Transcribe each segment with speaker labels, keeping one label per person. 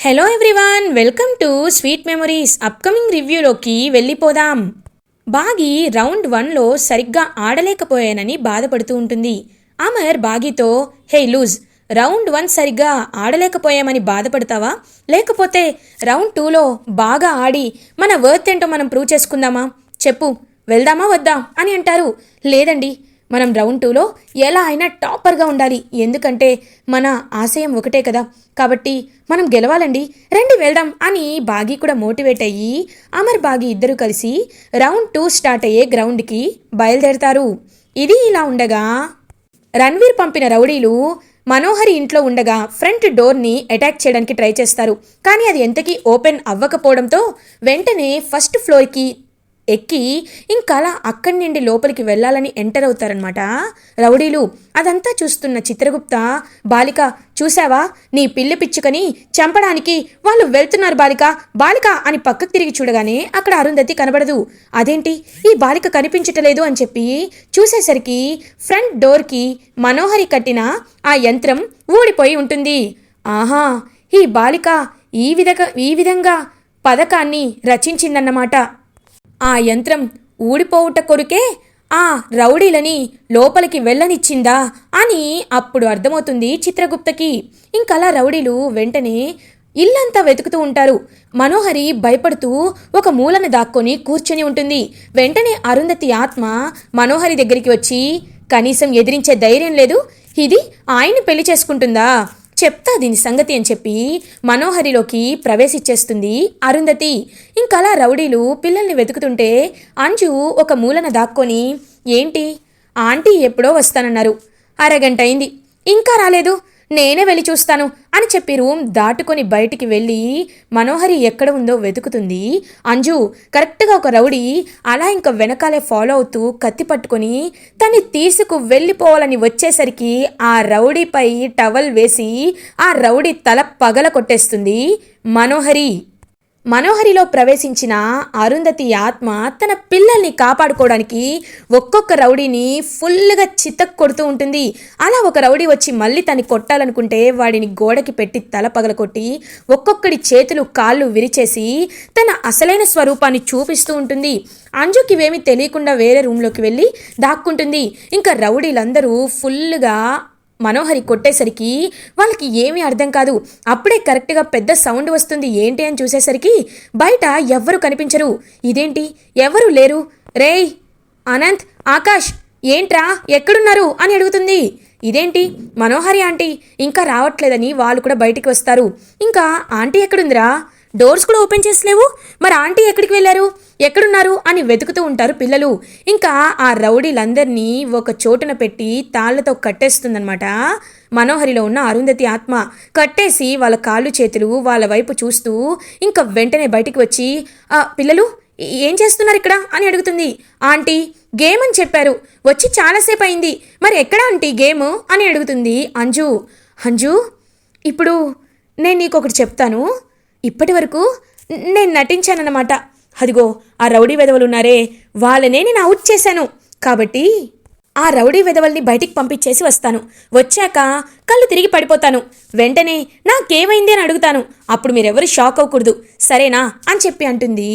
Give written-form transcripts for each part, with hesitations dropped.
Speaker 1: Hello everyone, welcome to sweet memories. Upcoming రివ్యూలోకి వెళ్ళిపోదాం. Bagi round 1లో సరిగ్గా ఆడలేకపోయానని బాధపడుతూ ఉంటుంది. అమర్ బాగితో, హే లూజ్, రౌండ్ 1 సరిగ్గా ఆడలేకపోయామని బాధపడతావా, లేకపోతే రౌండ్ 2లో బాగా ఆడి మన వర్త్ ఏంటో మనం ప్రూవ్ చేసుకుందామా, చెప్పు, వెళ్దామా వద్దా అని అంటారు. లేదండి, మనం రౌండ్ 2లో ఎలా అయినా టాపర్గా ఉండాలి, ఎందుకంటే మన ఆశయం ఒకటే కదా, కాబట్టి మనం గెలవాలండి, రండి వెళ్దాం అని బాగి కూడా మోటివేట్ అయ్యి అమర్ బాగి ఇద్దరు కలిసి రౌండ్ 2 స్టార్ట్ అయ్యే గ్రౌండ్కి బయలుదేరతారు. ఇది ఇలా ఉండగా రణ్వీర్ పంపిన రౌడీలు మనోహరి ఇంట్లో ఉండగా ఫ్రంట్ డోర్ని అటాక్ చేయడానికి ట్రై చేస్తారు. కానీ అది ఎంతకీ ఓపెన్ అవ్వకపోవడంతో వెంటనే ఫస్ట్ ఫ్లోర్కి ఎక్కి ఇంకలా అక్కడి నుండి లోపలికి వెళ్ళాలని ఎంటర్ అవుతారనమాట రౌడీలు. అదంతా చూస్తున్న చిత్రగుప్త, బాలిక చూసావా, నీ పిల్లి పిచ్చుకని చంపడానికి వాళ్ళు వెళ్తున్నారు బాలిక, బాలిక అని పక్కకు తిరిగి చూడగానే అక్కడ అరుంధతి కనబడదు. అదేంటి ఈ బాలిక కనిపించటలేదు అని చెప్పి చూసేసరికి ఫ్రంట్ డోర్కి మనోహరి కట్టిన ఆ యంత్రం ఊడిపోయి ఉంటుంది. ఆహా, ఈ బాలిక ఈ విధంగా పథకాన్ని రచించిందన్నమాట. ఆ యంత్రం ఊడిపోవుట కొరికే ఆ రౌడీలని లోపలికి వెళ్ళనిచ్చిందా అని అప్పుడు అర్థమవుతుంది చిత్రగుప్తకి. ఇంకలా రౌడీలు వెంటనే ఇల్లంతా వెతుకుతూ ఉంటారు. మనోహరి భయపడుతూ ఒక మూలన దాక్కొని కూర్చొని ఉంటుంది. వెంటనే అరుంధతి ఆత్మ మనోహరి దగ్గరికి వచ్చి, కనీసం ఎదిరించే ధైర్యం లేదు, ఇది ఆయన్ని పెళ్లి చేసుకుంటుందా, చెప్తా దీని సంగతి అని చెప్పి మనోహరిలోకి ప్రవేశించేస్తుంది అరుంధతి. ఇంకలా రౌడీలు పిల్లల్ని వెతుకుతుంటే అంజు ఒక మూలన దాక్కొని, ఏంటి ఆంటీ ఎప్పుడో వస్తానన్నారు, అరగంట అయింది ఇంకా రాలేదు, నేనే వెళ్ళి చూస్తాను అని చెప్పి రూమ్ దాటుకొని బయటికి వెళ్ళి మనోహరి ఎక్కడ ఉందో వెతుకుతుంది అంజు. కరెక్ట్గా ఒక రౌడీ అలా ఇంకా వెనకాలే ఫాలో అవుతూ కత్తి పట్టుకొని తన్ని తీసుకు వెళ్ళిపోవాలని వచ్చేసరికి ఆ రౌడీపై టవల్ వేసి ఆ రౌడీ తల పగల కొట్టేస్తుంది మనోహరి. మనోహరిలో ప్రవేశించిన అరుంధతి ఆత్మ తన పిల్లల్ని కాపాడుకోవడానికి ఒక్కొక్క రౌడీని ఫుల్గా చితక్ కొడుతూ ఉంటుంది. అలా ఒక రౌడీ వచ్చి మళ్ళీ తన్ని కొట్టాలనుకుంటే వాడిని గోడకి పెట్టి తల పగలకొట్టి ఒక్కొక్కడి చేతులు కాళ్ళు విరిచేసి తన అసలైన స్వరూపాన్ని చూపిస్తూ ఉంటుంది. అంజుకి ఇవేమీ తెలియకుండా వేరే రూమ్లోకి వెళ్ళి దాక్కుంటుంది. ఇంకా రౌడీలందరూ ఫుల్గా మనోహరి కొట్టేసరికి వాళ్ళకి ఏమీ అర్థం కాదు. అప్పుడే కరెక్ట్గా పెద్ద సౌండ్ వస్తుంది. ఏంటి అని చూసేసరికి బయట ఎవ్వరూ కనిపించరు. ఇదేంటి ఎవరు లేరు, రేయ్ అనంత్, ఆకాష్ ఏంట్రా ఎక్కడున్నారు అని అడుగుతుంది. ఇదేంటి మనోహరి ఆంటీ ఇంకా రావట్లేదని వాళ్ళు కూడా బయటికి వస్తారు. ఇంకా ఆంటీ ఎక్కడుందిరా, డోర్స్ కూడా ఓపెన్ చేసలేవు, మరి ఆంటీ ఎక్కడికి వెళ్ళారు, ఎక్కడున్నారు అని వెతుకుతూ ఉంటారు పిల్లలు. ఇంకా ఆ రౌడీలందరినీ ఒక చోటున పెట్టి తాళ్లతో కట్టేస్తుందనమాట మనోహరిలో ఉన్న అరుంధతి ఆత్మ. కట్టేసి వాళ్ళ కాళ్ళు చేతులు వాళ్ళ వైపు చూస్తూ ఇంకా వెంటనే బయటికి వచ్చి, పిల్లలు ఏం చేస్తున్నారు ఇక్కడ అని అడుగుతుంది. ఆంటీ గేమ్ అని చెప్పారు, వచ్చి చాలాసేపు అయింది, మరి ఎక్కడ ఆంటీ గేమ్ అని అడుగుతుంది అంజు. అంజు, ఇప్పుడు నేను నీకు ఒకటి చెప్తాను, ఇప్పటి వరకు నేను నటించానన్నమాట. అదిగో ఆ రౌడీ వెధవలు ఉన్నారే, వాళ్ళనే నేను అవుట్ చేశాను, కాబట్టి ఆ రౌడీ వెధవల్ని బయటికి పంపించేసి వస్తాను. వచ్చాక కళ్ళు తిరిగి పడిపోతాను, వెంటనే నాకేమైంది అని అడుగుతాను, అప్పుడు మీరెవరు షాక్ అవ్వకూడదు, సరేనా అని చెప్పి అంటుంది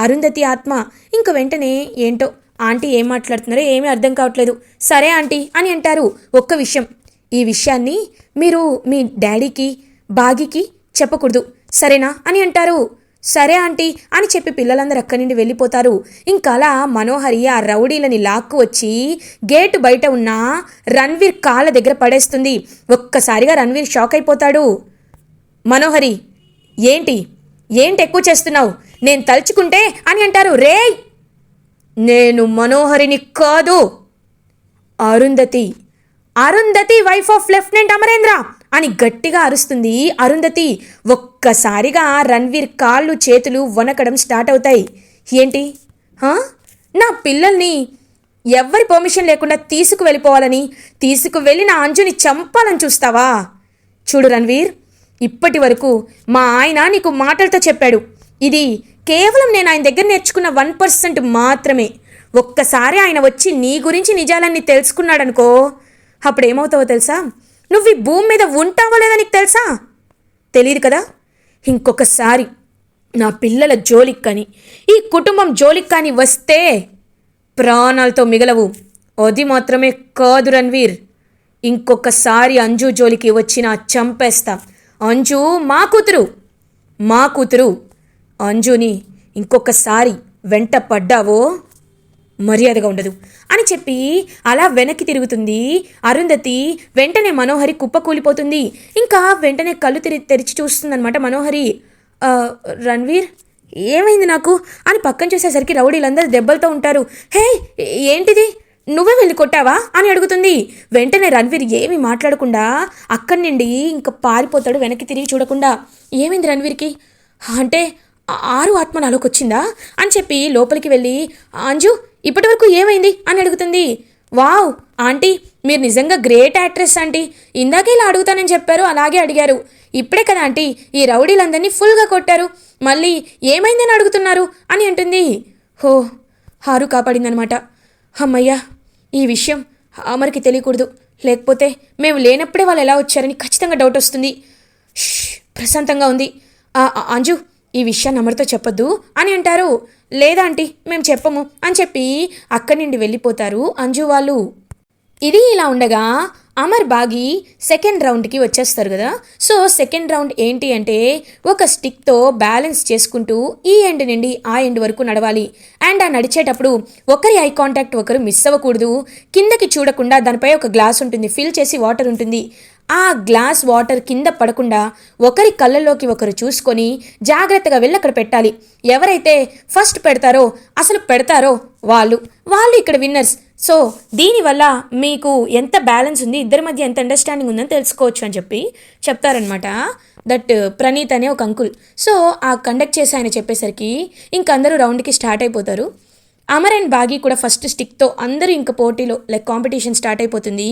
Speaker 1: అరుంధతి ఆత్మ. ఇంక వెంటనే ఏంటో ఆంటీ ఏం మాట్లాడుతున్నారో ఏమీ అర్థం కావట్లేదు. సరే ఆంటీ అని అంటారు. ఒక్క విషయం, ఈ విషయాన్ని మీరు మీ డాడీకి బాగికి చెప్పకూడదు, సరేనా అని అంటారు. సరే ఆంటీ అని చెప్పి పిల్లలందరూ అక్కడి నుండి వెళ్ళిపోతారు. ఇంకలా మనోహరి ఆ రౌడీలని లాక్కు వచ్చి గేటు బయట ఉన్న రణ్వీర్ కాళ్ళ దగ్గర పడేస్తుంది. ఒక్కసారిగా రణ్వీర్ షాక్ అయిపోతాడు. మనోహరి ఏంటి ఎక్కువ చేస్తున్నావు, నేను తలుచుకుంటే అని అంటారు. రేయ్, నేను మనోహరిని కాదు, Arundhati wife of lieutenant Amarendra అని గట్టిగా అరుస్తుంది అరుంధతి. ఒక్కసారిగా రణ్వీర్ కాళ్ళు చేతులు వణకడం స్టార్ట్ అవుతాయి. ఏంటి, నా పిల్లల్ని ఎవ్వరి పర్మిషన్ లేకుండా తీసుకువెళ్ళి నా అంజుని చంపాలని చూస్తావా? చూడు రణ్వీర్, ఇప్పటి వరకు మా ఆయన నీకు మాటలతో చెప్పాడు, ఇది కేవలం నేను ఆయన దగ్గర నేర్చుకున్న 1% మాత్రమే. ఒక్కసారి ఆయన వచ్చి నీ గురించి నిజాలన్నీ తెలుసుకున్నాడనుకో, అప్పుడేమవుతావో తెలుసా? నువ్వు ఈ భూమి మీద ఉంటావో లేదో నీకు తెలుసా? తెలియదు కదా. ఇంకొకసారి నా పిల్లల జోలికి కానీ ఈ కుటుంబం జోలికి కానీ వస్తే ప్రాణాలతో మిగలవు. అది మాత్రమే కాదు రణ్వీర్, ఇంకొకసారి అంజు జోలికి వచ్చినా చంపేస్తా. అంజు మా కూతురు. అంజుని ఇంకొకసారి వెంట పడ్డావో మర్యాదగా ఉండదు అని చెప్పి అలా వెనక్కి తిరుగుతుంది అరుంధతి. వెంటనే మనోహరి కుప్పకూలిపోతుంది. ఇంకా వెంటనే కళ్ళు తెరిచి చూస్తుందన్నమాట మనోహరి. రణ్వీర్ ఏమైంది నాకు అని పక్కన చూసేసరికి రౌడీలందరూ దెబ్బలతో ఉంటారు. హే ఏంటిది, నువ్వే వెళ్ళి కొట్టావా అని అడుగుతుంది. వెంటనే రణ్వీర్ ఏమీ మాట్లాడకుండా అక్కడి నుండి ఇంకా పారిపోతాడు వెనక్కి తిరిగి చూడకుండా. ఏమైంది రణ్వీర్కి అంటే ఆరు ఆత్మ నాలోకి వచ్చిందా అని చెప్పి లోపలికి వెళ్ళి అంజు ఇప్పటి వరకు ఏమైంది అని అడుగుతుంది. వావ్ ఆంటీ, మీరు నిజంగా గ్రేట్ యాక్ట్రెస్ ఆంటీ. ఇందాకే ఇలా అడుగుతానని చెప్పారు, అలాగే అడిగారు. ఇప్పుడే కదా ఆంటీ ఈ రౌడీలందరినీ ఫుల్గా కొట్టారు, మళ్ళీ ఏమైందని అడుగుతున్నారు అని అంటుంది. హో, హారు కాపాడిందనమాట. అమ్మయ్యా, ఈ విషయం అమర్కి తెలియకూడదు, లేకపోతే మేము లేనప్పుడే వాళ్ళు ఎలా వచ్చారని ఖచ్చితంగా డౌట్ వస్తుంది. ప్రశాంతంగా ఉంది. అంజు ఈ విషయాన్ని అమర్తో చెప్పొద్దు అని అంటారు. లేదా ఆంటీ మేము చెప్పము అని చెప్పి అక్కడి నుండి వెళ్ళిపోతారు అంజు వాళ్ళు. ఇది ఇలా ఉండగా అమర్ బాగి సెకండ్ రౌండ్కి వచ్చేస్తారు కదా. సో సెకండ్ రౌండ్ ఏంటి అంటే ఒక స్టిక్తో బ్యాలెన్స్ చేసుకుంటూ ఈ ఎండ్ నుండి ఆ ఎండ్ వరకు నడవాలి. అండ్ ఆ నడిచేటప్పుడు ఒకరి ఐ కాంటాక్ట్ ఒకరు మిస్ అవ్వకూడదు. కిందకి చూడకుండా దానిపై ఒక గ్లాస్ ఉంటుంది, ఫిల్ చేసి వాటర్ ఉంటుంది. ఆ గ్లాస్ వాటర్ కింద పడకుండా ఒకరి కళ్ళల్లోకి ఒకరు చూసుకొని జాగ్రత్తగా వెళ్ళి అక్కడ పెట్టాలి. ఎవరైతే ఫస్ట్ పెడతారో వాళ్ళు ఇక్కడ విన్నర్స్. సో దీనివల్ల మీకు ఎంత బ్యాలెన్స్ ఉంది, ఇద్దరి మధ్య ఎంత అండర్స్టాండింగ్ ఉందని తెలుసుకోవచ్చు అని చెప్పి చెప్తారనమాట. దట్ ప్రణీత్ అనే ఒక అంకుల్. సో ఆ కండక్ట్ చేసి ఆయన చెప్పేసరికి ఇంక అందరూ రౌండ్కి స్టార్ట్ అయిపోతారు. అమర్ అండ్ బాగి కూడా ఫస్ట్ స్టిక్తో అందరూ ఇంక పోటీలో కాంపిటీషన్ స్టార్ట్ అయిపోతుంది.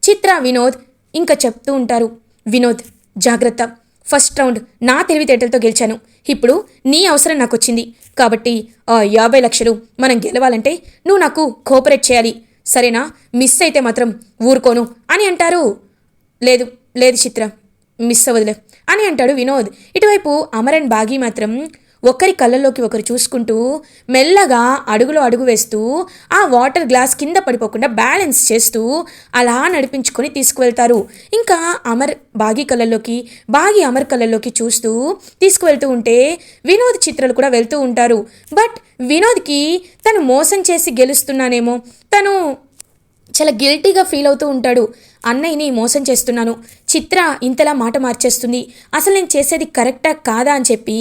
Speaker 1: చిత్ర, వినోద్ ఇంకా చెప్తూ ఉంటారు. వినోద్ జాగ్రత్త, ఫస్ట్ రౌండ్ నా తెలివితేటలతో గెలిచాను, ఇప్పుడు నీ అవసరం నాకు వచ్చింది కాబట్టి 50 లక్షలు మనం గెలవాలంటే నువ్వు నాకు కోఆపరేట్ చేయాలి, సరేనా? మిస్ అయితే మాత్రం ఊరుకోను అని అంటారు. లేదు లేదు చిత్ర, మిస్ అవ్వదులే అని అంటాడు వినోద్. ఇటువైపు అమర్ అండ్ బాగి మాత్రం ఒకరి కళ్ళల్లోకి ఒకరు చూసుకుంటూ మెల్లగా అడుగులో అడుగు వేస్తూ ఆ వాటర్ గ్లాస్ కింద పడిపోకుండా బ్యాలెన్స్ చేస్తూ అలా నడిపించుకొని తీసుకువెళ్తారు. ఇంకా అమర్ బాగి కళ్ళల్లోకి, బాగి అమర్ కళ్ళల్లోకి చూస్తూ తీసుకువెళ్తూ ఉంటే వినోద్, చిత్రలు కూడా వెళ్తూ ఉంటారు. బట్ వినోద్కి తను మోసం చేసి గెలుస్తున్నానేమో, తను చాలా గిల్టీగా ఫీల్ అవుతూ ఉంటాడు. అన్నయ్యని మోసం చేస్తున్నాను, చిత్ర ఇంతలా మాట మార్చేస్తుంది, అసలు నేను చేసేది కరెక్టా కాదా అని చెప్పి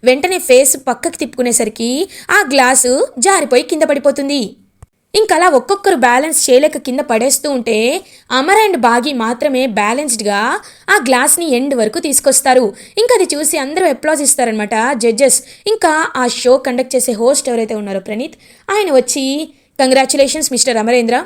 Speaker 1: వెంటనే ఫేస్ పక్కకి తిప్పుకునేసరికి ఆ గ్లాసు జారిపోయి కింద పడిపోతుంది. ఇంకలా ఒక్కొక్కరు బ్యాలెన్స్ చేయలేక కింద పడేస్తూ ఉంటే అమర్ అండ్ బాగి మాత్రమే బ్యాలెన్స్డ్గా ఆ గ్లాస్ని ఎండ్ వరకు తీసుకొస్తారు. ఇంకా అది చూసి అందరూ అప్లాజ్ ఇస్తారనమాట జడ్జెస్. ఇంకా ఆ షో కండక్ట్ చేసే హోస్ట్ ఎవరైతే ఉన్నారో ప్రణీత్, ఆయన వచ్చి కంగ్రాచులేషన్స్ మిస్టర్ అమరేంద్ర,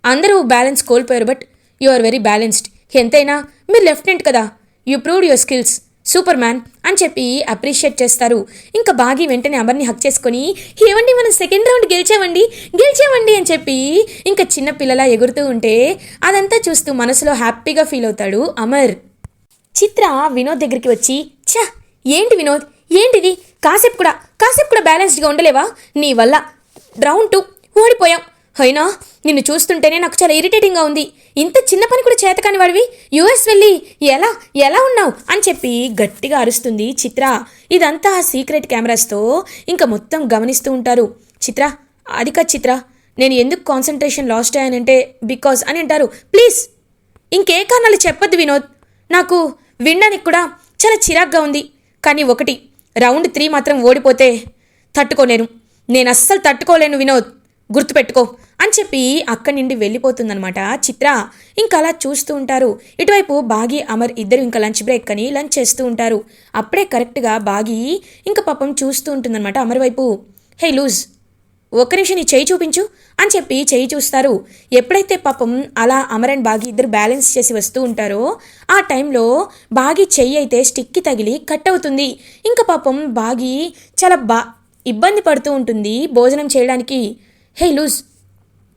Speaker 1: అందరూ బ్యాలెన్స్ కోల్పోయారు but you are very balanced, ఎంతైనా మీరు లెఫ్టినెంట్ కదా, you proved your skills, superman అని చెప్పి అప్రిషియేట్ చేస్తారు. ఇంకా బాగి వెంటనే అమర్ని హక్ చేసుకొని ఏవండి మనం సెకండ్ రౌండ్ గెలిచామండి అని చెప్పి ఇంకా చిన్న పిల్లలా ఎగురుతూ ఉంటే అదంతా చూస్తూ మనసులో హ్యాపీగా ఫీల్ అవుతాడు అమర్. చిత్ర వినోద్ దగ్గరికి వచ్చి, ఛా ఏంటి వినోద్, ఏంటిది, కాసేపు కూడా బ్యాలెన్స్డ్గా ఉండలేవా, నీ వల్ల రౌండ్ 2 ఓడిపోయాం, అయినా నిన్ను చూస్తుంటేనే నాకు చాలా ఇరిటేటింగ్గా ఉంది, ఇంత చిన్న పని కూడా చేతకాని వాడివి యుఎస్ వెళ్ళి ఎలా ఉన్నావు అని చెప్పి గట్టిగా అరుస్తుంది చిత్ర. ఇదంతా సీక్రెట్ కెమెరాస్తో ఇంకా మొత్తం గమనిస్తూ ఉంటారు. చిత్ర, అది కాదు చిత్ర, నేను ఎందుకు కాన్సన్ట్రేషన్ లాస్ట్ అయ్యానంటే బికాజ్ అని అంటారు. ప్లీజ్ ఇంకే కారణాలు చెప్పొద్దు వినోద్, నాకు వినడానికి కూడా చాలా చిరాగ్గా ఉంది, కానీ ఒకటి, రౌండ్ 3 మాత్రం ఓడిపోతే తట్టుకోలేను, నేను అస్సలు తట్టుకోలేను వినోద్, గుర్తుపెట్టుకో అని చెప్పి అక్కడి నుండి వెళ్ళిపోతుందనమాట చిత్ర. ఇంకా అలా చూస్తూ ఉంటారు. ఇటువైపు బాగి అమర్ ఇద్దరు ఇంకా లంచ్ బ్రేక్ అని లంచ్ చేస్తూ ఉంటారు. అప్పుడే కరెక్ట్గా బాగి ఇంకా పాపం చూస్తూ ఉంటుందన్నమాట అమర్ వైపు. హే లూజ్, ఒక్క నిమిషం నీ చెయ్యి చూపించు అని చెప్పి చెయ్యి చూస్తారు. ఎప్పుడైతే పాపం అలా అమర్ అండ్ బాగి ఇద్దరు బ్యాలెన్స్ చేసి వస్తూ ఉంటారో ఆ టైంలో బాగి చెయ్యి అయితే స్టిక్కి తగిలి కట్ అవుతుంది. ఇంకా పాపం బాగి చాలా ఇబ్బంది పడుతూ ఉంటుంది భోజనం చేయడానికి. హే లూజ్,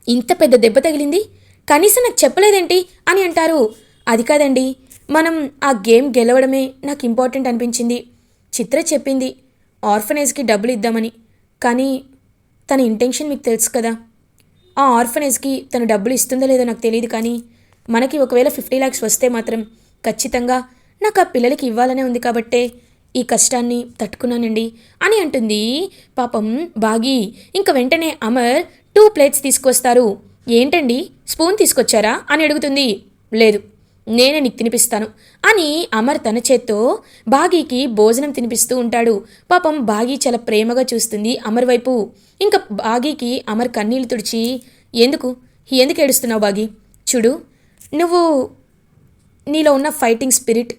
Speaker 1: ఇంత పెద్ద దెబ్బ తగిలింది, కనీసం నాకు చెప్పలేదేంటి అని అంటారు. అది కాదండి, మనం ఆ గేమ్ గెలవడమే నాకు ఇంపార్టెంట్ అనిపించింది, చిత్ర చెప్పింది ఆర్ఫనేజ్కి డబ్బులు ఇద్దామని. కానీ తన ఇంటెన్షన్ మీకు తెలుసు కదా. ఆ ఆర్ఫనేజ్కి తను డబ్బులు ఇస్తుందో లేదో నాకు తెలియదు, కానీ మనకి ఒకవేళ 50 lakhs వస్తే మాత్రం ఖచ్చితంగా నాకు ఆ పిల్లలకి ఇవ్వాలనే ఉంది కాబట్టే ఈ కష్టాన్ని తట్టుకున్నానండి అని అంటుంది పాపం బాగి. ఇంక వెంటనే అమర్ 2 plates తీసుకొస్తారు. ఏంటండి స్పూన్ తీసుకొచ్చారా అని అడుగుతుంది. లేదు, నేనే నీకు తినిపిస్తాను అని అమర్ తన చేత్తో బాగీకి భోజనం తినిపిస్తూ ఉంటాడు. పాపం బాగి చాలా ప్రేమగా చూస్తుంది అమర్ వైపు. ఇంకా బాగీకి అమర్ కన్నీళ్లు తుడిచి, ఎందుకు ఏడుస్తున్నావు బాగి? చూడు, నువ్వు నీలో ఉన్న fighting spirit,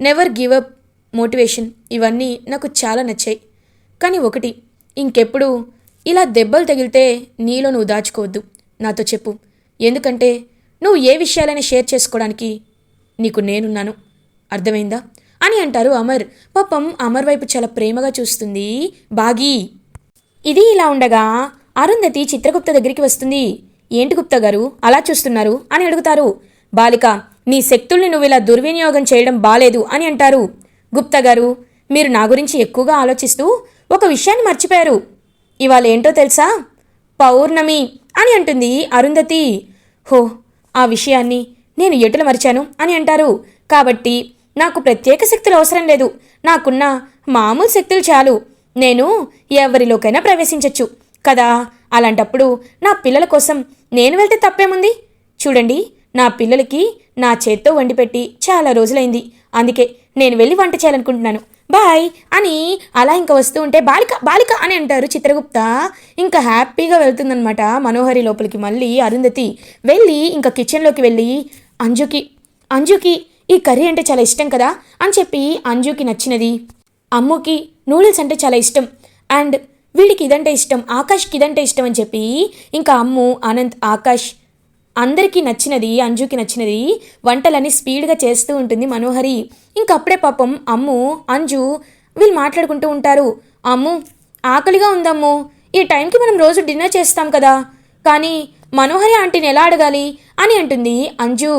Speaker 1: never give up motivation, ఇవన్నీ నాకు చాలా నచ్చాయి. కానీ ఒకటి, ఇంకెప్పుడు ఇలా దెబ్బలు తగిలితే నీలో నువ్వు దాచుకోవద్దు, నాతో చెప్పు. ఎందుకంటే నువ్వు ఏ విషయాలైనా షేర్ చేసుకోవడానికి నీకు నేనున్నాను, అర్థమైందా అని అంటారు అమర్. పాపం అమర్ వైపు చాలా ప్రేమగా చూస్తుంది బాగి. ఇది ఇలా ఉండగా అరుంధతి చిత్రగుప్త దగ్గరికి వస్తుంది. ఏంటి గుప్తా గారు అలా చూస్తున్నారు అని అడుగుతారు. బాలిక, నీ శక్తుల్ని నువ్వు ఇలా దుర్వినియోగం చేయడం బాలేదు అని అంటారు. గుప్తా గారు, మీరు నా గురించి ఎక్కువగా ఆలోచిస్తూ ఒక విషయాన్ని మర్చిపోయారు. ఇవాళ ఏంటో తెలుసా? పౌర్ణమి అని అంటుంది అరుంధతి. హో, ఆ విషయాన్ని నేను ఎటుల మరిచాను అని అంటారు. కాబట్టి నాకు ప్రత్యేక శక్తులు అవసరం లేదు, నాకున్న మామూలు శక్తులు చాలు. నేను ఎవరిలోకైనా ప్రవేశించవచ్చు కదా. అలాంటప్పుడు నా పిల్లల కోసం నేను వెళ్తే తప్పేముంది? చూడండి, నా పిల్లలకి నా చేత్తో వండిపెట్టి చాలా రోజులైంది, అందుకే నేను వెళ్ళి వంట చేయాలనుకుంటున్నాను, బాయ్ అని అలా ఇంకా వస్తూ ఉంటే బాలిక బాలిక అని అంటారు చిత్రగుప్త. ఇంకా హ్యాపీగా వెళ్తుందనమాట మనోహరి లోపలికి. మళ్ళీ అరుంధతి వెళ్ళి ఇంకా కిచెన్లోకి వెళ్ళి అంజుకి ఈ కర్రీ అంటే చాలా ఇష్టం కదా అని చెప్పి అంజుకి నచ్చినది, అమ్ముకి నూడిల్స్ అంటే చాలా ఇష్టం, అండ్ వీడికి ఇదంటే ఇష్టం, ఆకాష్కి ఇదంటే ఇష్టం అని చెప్పి ఇంకా అమ్ము, అనంత్, ఆకాష్ అందరికీ నచ్చినది, అంజుకి నచ్చినది వంటలన్నీ స్పీడ్గా చేస్తూ ఉంటుంది మనోహరి. ఇంకప్పుడే పాపం అమ్ము, అంజు వీళ్ళు మాట్లాడుకుంటూ ఉంటారు. అమ్ము, ఆకలిగా ఉందమ్ము, ఈ టైంకి మనం రోజు డిన్నర్ చేస్తాం కదా, కానీ మనోహరి ఆంటీని ఎలా అడగాలి అని అంటుంది అంజు.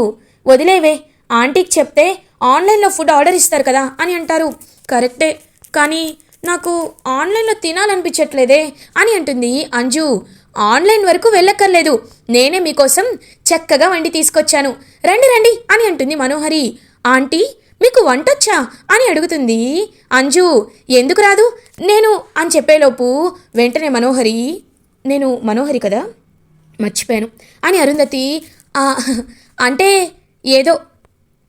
Speaker 1: వదిలేవే, ఆంటీకి చెప్తే ఆన్లైన్లో ఫుడ్ ఆర్డర్ ఇస్తారు కదా అని అంటారు. కరెక్టే, కానీ నాకు ఆన్లైన్లో తినాలనిపించట్లేదే అని అంటుంది అంజు. ఆన్లైన్ వరకు వెళ్ళక్కర్లేదు, నేనే మీకోసం చక్కగా వండి తీసుకొచ్చాను, రండి రండి అని అంటుంది మనోహరి. ఆంటీ, మీకు వంటొచ్చా అని అడుగుతుంది అంజు. ఎందుకు రాదు, నేను అని చెప్పేలోపు వెంటనే నేను మనోహరి కదా, మర్చిపోయాను అని అరుంధతి. అంటే ఏదో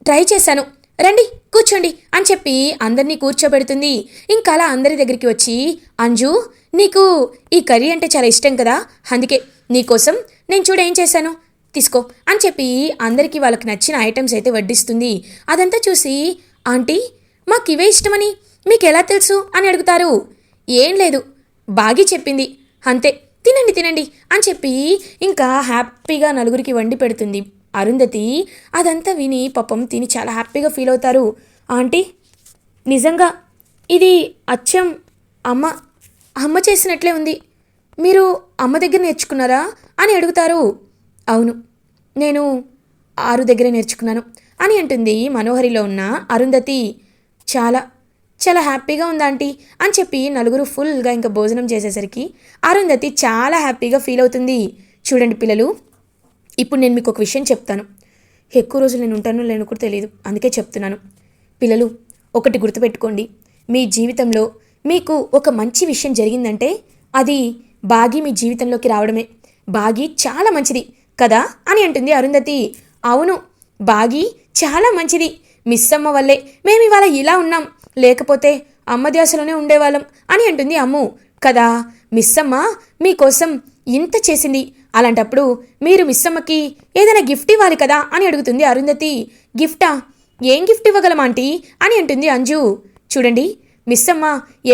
Speaker 1: ట్రై చేశాను, రండి కూర్చోండి అని చెప్పి అందరినీ కూర్చోబెడుతుంది. ఇంకా అలా అందరి దగ్గరికి వచ్చి, అంజు నీకు ఈ కర్రీ అంటే చాలా ఇష్టం కదా, అందుకే నీకోసం నేను చూడ ఏం చేశాను, తీసుకో అని చెప్పి అందరికీ వాళ్ళకి నచ్చిన ఐటమ్స్ అయితే వడ్డిస్తుంది. అదంతా చూసి, ఆంటీ మాకు ఇవే ఇష్టమని మీకు ఎలా తెలుసు అని అడుగుతారు. ఏం లేదు, బాగి చెప్పింది అంతే, తినండి తినండి అని చెప్పి ఇంకా హ్యాపీగా నలుగురికి వండి పెడుతుంది అరుంధతి. అదంతా విని పాపం తిని చాలా హ్యాపీగా ఫీల్ అవుతారు. ఆంటీ, నిజంగా ఇది అచ్చం అమ్మ చేసినట్లే ఉంది, మీరు అమ్మ దగ్గర నేర్చుకున్నారా అని అడుగుతారు. అవును, నేను 6 దగ్గర నేర్చుకున్నాను అని అంటుంది మనోహరిలో ఉన్న అరుంధతి. చాలా చాలా హ్యాపీగా ఉంది ఆంటీ అని చెప్పి నలుగురు ఫుల్గా ఇంకా భోజనం చేసేసరికి అరుంధతి చాలా హ్యాపీగా ఫీల్ అవుతుంది. చూడండి పిల్లలు, ఇప్పుడు నేను మీకు ఒక విషయం చెప్తాను. ఎక్కువ రోజులు నేను ఉంటానో లేనో కూడా తెలియదు, అందుకే చెప్తున్నాను. పిల్లలు, ఒకటి గుర్తుపెట్టుకోండి, మీ జీవితంలో మీకు ఒక మంచి విషయం జరిగిందంటే అది బాగి మీ జీవితంలోకి రావడమే. బాగి చాలా మంచిది కదా అని అంటుంది అరుంధతి. అవును, బాగి చాలా మంచిది, మిస్ అమ్మ వల్లే మేము ఇవాళ ఇలా ఉన్నాం, లేకపోతే అమ్మ ధ్యాసలోనే ఉండేవాళ్ళం అని అంటుంది అమ్ము. కదా, మిస్ అమ్మ మీకోసం ఇంత చేసింది, అలాంటప్పుడు మీరు మిస్ అమ్మకి ఏదైనా గిఫ్ట్ ఇవ్వాలి కదా అని అడుగుతుంది అరుంధతి. గిఫ్టా? ఏం గిఫ్ట్ ఇవ్వగలం ఆంటీ అని అంటుంది అంజు. చూడండి, మిస్ అమ్మ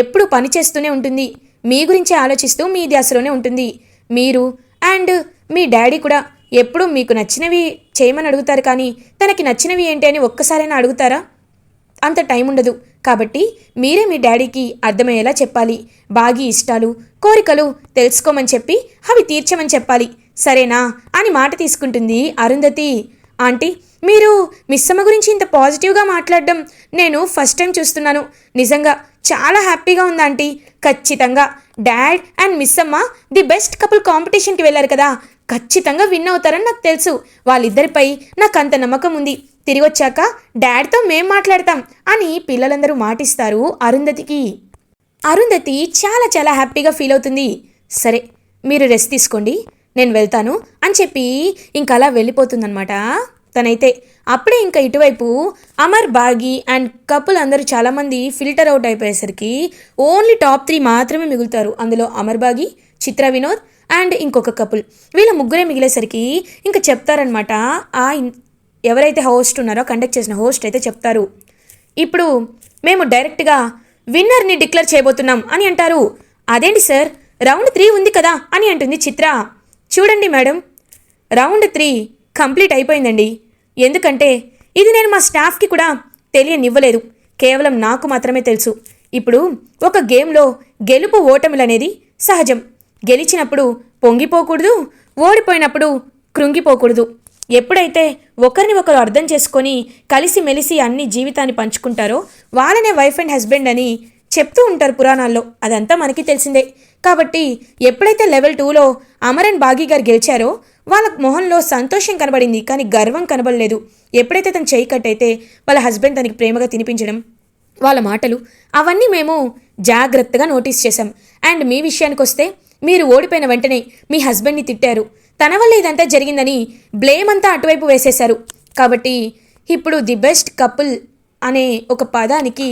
Speaker 1: ఎప్పుడూ పని చేస్తూనే ఉంటుంది, మీ గురించి ఆలోచిస్తూ మీ ధ్యాసలోనే ఉంటుంది. మీరు అండ్ మీ డాడీ కూడా ఎప్పుడూ మీకు నచ్చినవి చేయమని అడుగుతారు, కానీ తనకి నచ్చినవి ఏంటి అని ఒక్కసారైనా అడుగుతారా? అంత టైం ఉండదు. కాబట్టి మీరే మీ డాడీకి అర్థమయ్యేలా చెప్పాలి, బాగి ఇష్టాలు కోరికలు తెలుసుకోమని చెప్పి అవి తీర్చమని చెప్పాలి, సరేనా అని మాట తీసుకుంటుంది అరుంధతి. ఆంటీ, మీరు మిస్సమ్మ గురించి ఇంత పాజిటివ్గా మాట్లాడడం నేను ఫస్ట్ టైం చూస్తున్నాను. నిజంగా చాలా హ్యాపీగా ఉంది ఆంటీ. ఖచ్చితంగా dad and Missamma the best couple కాంపిటీషన్కి వెళ్ళారు కదా, ఖచ్చితంగా విన్ అవుతారని నాకు తెలుసు. వాళ్ళిద్దరిపై నాకు అంత నమ్మకం ఉంది. తిరిగి వచ్చాక డాడ్తో మేం మాట్లాడతాం అని పిల్లలందరూ మాటిస్తారు అరుంధతికి. అరుంధతి చాలా చాలా హ్యాపీగా ఫీల్ అవుతుంది. సరే మీరు రెస్ట్ తీసుకోండి, నేను వెళ్తాను అని చెప్పి ఇంక అలా వెళ్ళిపోతుందనమాట తనైతే. అప్పుడే ఇంకా ఇటువైపు అమర్, బాగి అండ్ కపుల్ అందరూ చాలామంది ఫిల్టర్ అవుట్ అయిపోయేసరికి ఓన్లీ టాప్ 3 మాత్రమే మిగులుతారు. అందులో అమర్, బాగి, చిత్ర వినోద్ అండ్ ఇంకొక కపుల్. వీళ్ళ ముగ్గురే మిగిలేసరికి ఇంకా చెప్తారనమాట. ఎవరైతే హోస్ట్ ఉన్నారో, కండక్ట్ చేసిన హోస్ట్ అయితే చెప్తారు, ఇప్పుడు మేము డైరెక్ట్గా విన్నర్ని డిక్లేర్ చేయబోతున్నాం అని అంటారు. అదేంటి సార్, రౌండ్ 3 ఉంది కదా అని అంటుంది చిత్ర. చూడండి మేడం, రౌండ్ 3 కంప్లీట్ అయిపోయిందండి. ఎందుకంటే ఇది నేను మా స్టాఫ్కి కూడా తెలియనివ్వలేదు, కేవలం నాకు మాత్రమే తెలుసు. ఇప్పుడు ఒక గేమ్లో గెలుపు ఓటములు అనేది సహజం. గెలిచినప్పుడు పొంగిపోకూడదు, ఓడిపోయినప్పుడు కృంగిపోకూడదు. ఎప్పుడైతే ఒకరిని ఒకరు అర్థం చేసుకొని కలిసిమెలిసి అన్ని జీవితాన్ని పంచుకుంటారో వాళ్ళనే వైఫ్ అండ్ హస్బెండ్ అని చెప్తూ ఉంటారు పురాణాల్లో. అదంతా మనకి తెలిసిందే. కాబట్టి ఎప్పుడైతే లెవెల్ 2లో అమర్ అండ్ బాగి గారు గెలిచారో వాళ్ళ మొహంలో సంతోషం కనబడింది, కానీ గర్వం కనబడలేదు. ఎప్పుడైతే తను చేయి కట్టయితే వాళ్ళ హస్బెండ్ తనకి ప్రేమగా తినిపించడం, వాళ్ళ మాటలు అవన్నీ మేము జాగ్రత్తగా నోటీస్ చేశాం. అండ్ మీ విషయానికి వస్తే మీరు ఓడిపోయిన వెంటనే మీ హస్బెండ్ని తిట్టారు, తన వల్ల ఇదంతా జరిగిందని బ్లేమ్ అంతా అటువైపు వేసేశారు. కాబట్టి ఇప్పుడు ది బెస్ట్ కపుల్ అనే ఒక పదానికి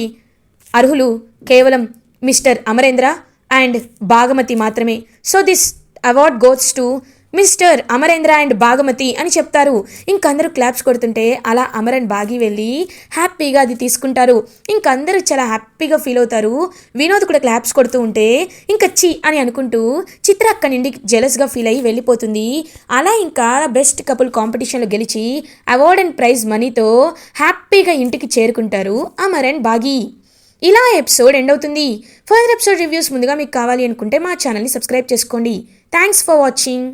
Speaker 1: అర్హులు కేవలం మిస్టర్ అమరేంద్ర అండ్ భాగమతి మాత్రమే. So this award goes to mister Amarendra and Bhagamathi అని చెప్తారు. ఇంకందరూ క్లాప్స్ కొడుతుంటే అలా అమర్ అండ్ బాగి వెళ్ళి హ్యాపీగా అది తీసుకుంటారు. ఇంకందరూ చాలా హ్యాపీగా ఫీల్ అవుతారు. వినోద్ కూడా క్లాప్స్ కొడుతూ ఉంటే ఇంకా చి అని అనుకుంటూ చిత్ర అక్కడి నుండి జెలస్గా ఫీల్ అయ్యి వెళ్ళిపోతుంది. అలా ఇంకా బెస్ట్ కపుల్ కాంపిటీషన్లో గెలిచి అవార్డ్ అండ్ ప్రైజ్ మనీతో హ్యాపీగా ఇంటికి చేరుకుంటారు అమర్ అండ్ బాగి. ఇలా ఎపిసోడ్ ఎండ్ అవుతుంది. ఫర్దర్ ఎపిసోడ్ రివ్యూస్ ముందుగా మీకు కావాలి అనుకుంటే మా ఛానల్ని సబ్స్క్రైబ్ చేసుకోండి. Thanks for watching.